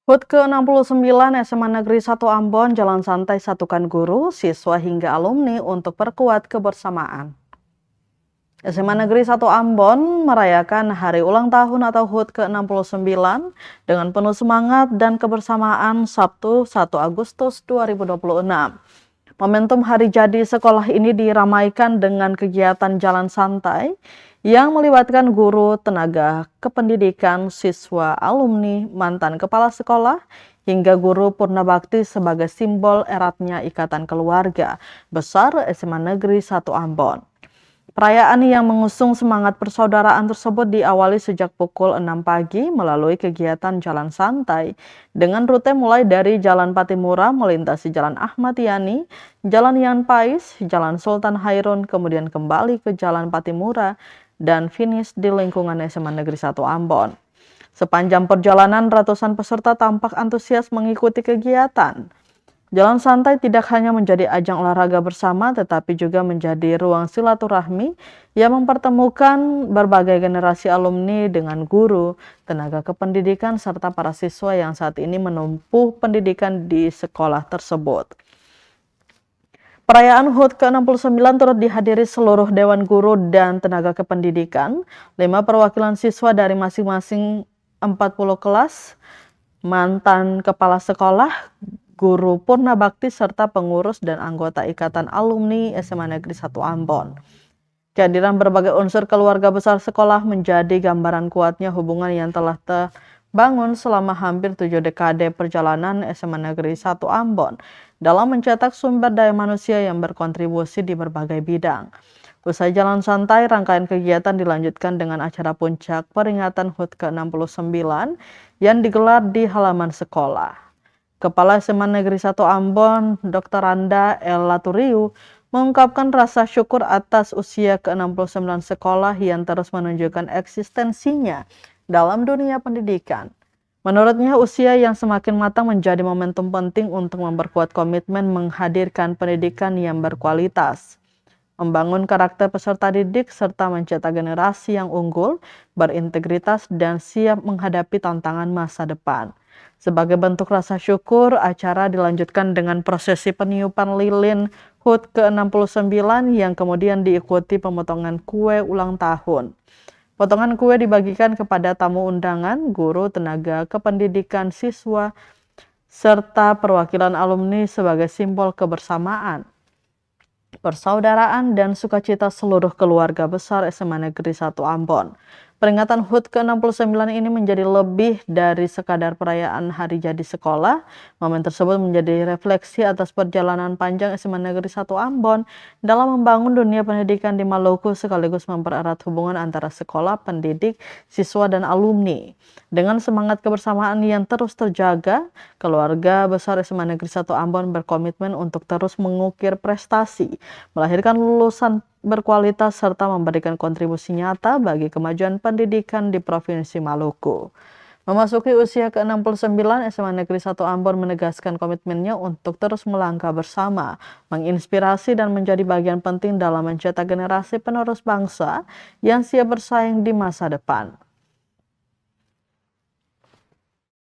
HUT ke-69 SMA Negeri 1 Ambon jalan santai satukan guru, siswa hingga alumni untuk perkuat kebersamaan. SMA Negeri 1 Ambon merayakan hari ulang tahun atau HUT ke-69 dengan penuh semangat dan kebersamaan Sabtu 1 Agustus 2026. Momentum hari jadi sekolah ini diramaikan dengan kegiatan jalan santai yang melibatkan guru, tenaga kependidikan, siswa, alumni, mantan kepala sekolah, hingga guru Purnabakti sebagai simbol eratnya ikatan keluarga besar SMA Negeri 1 Ambon. Perayaan yang mengusung semangat persaudaraan tersebut diawali sejak pukul 6 pagi melalui kegiatan jalan santai dengan rute mulai dari Jalan Patimura melintasi Jalan Ahmad Yani, Jalan Yan Pais, Jalan Sultan Hairun, kemudian kembali ke Jalan Patimura dan finish di lingkungan SMA Negeri 1 Ambon. Sepanjang perjalanan, ratusan peserta tampak antusias mengikuti kegiatan. Jalan santai tidak hanya menjadi ajang olahraga bersama, tetapi juga menjadi ruang silaturahmi yang mempertemukan berbagai generasi alumni dengan guru, tenaga kependidikan, serta para siswa yang saat ini menempuh pendidikan di sekolah tersebut. Perayaan HUT ke-69 turut dihadiri seluruh Dewan Guru dan tenaga kependidikan, 5 perwakilan siswa dari masing-masing 40 kelas, mantan kepala sekolah, guru Purnabakti, serta pengurus dan anggota Ikatan Alumni SMA Negeri 1 Ambon. Kehadiran berbagai unsur keluarga besar sekolah menjadi gambaran kuatnya hubungan yang telah terbangun selama hampir 7 dekade perjalanan SMA Negeri 1 Ambon dalam mencetak sumber daya manusia yang berkontribusi di berbagai bidang. Usai jalan santai, rangkaian kegiatan dilanjutkan dengan acara puncak peringatan HUT ke-69 yang digelar di halaman sekolah. Kepala SMA Negeri 1 Ambon, Dr. Randa El Laturiu, mengungkapkan rasa syukur atas usia ke-69 sekolah yang terus menunjukkan eksistensinya dalam dunia pendidikan. Menurutnya, usia yang semakin matang menjadi momentum penting untuk memperkuat komitmen menghadirkan pendidikan yang berkualitas, membangun karakter peserta didik, serta mencetak generasi yang unggul, berintegritas, dan siap menghadapi tantangan masa depan. Sebagai bentuk rasa syukur, acara dilanjutkan dengan prosesi peniupan lilin HUT ke-69 yang kemudian diikuti pemotongan kue ulang tahun. Potongan kue dibagikan kepada tamu undangan, guru, tenaga kependidikan, siswa, serta perwakilan alumni sebagai simbol kebersamaan, persaudaraan, dan sukacita seluruh keluarga besar SMA Negeri 1 Ambon. Peringatan HUT ke-69 ini menjadi lebih dari sekadar perayaan hari jadi sekolah. Momen tersebut menjadi refleksi atas perjalanan panjang SMA Negeri 1 Ambon dalam membangun dunia pendidikan di Maluku sekaligus mempererat hubungan antara sekolah, pendidik, siswa, dan alumni. Dengan semangat kebersamaan yang terus terjaga, keluarga besar SMA Negeri 1 Ambon berkomitmen untuk terus mengukir prestasi, melahirkan lulusan berkualitas, serta memberikan kontribusi nyata bagi kemajuan pendidikan di Provinsi Maluku. Memasuki usia ke-69, SMA Negeri 1 Ambon menegaskan komitmennya untuk terus melangkah bersama, menginspirasi, dan menjadi bagian penting dalam mencetak generasi penerus bangsa yang siap bersaing di masa depan.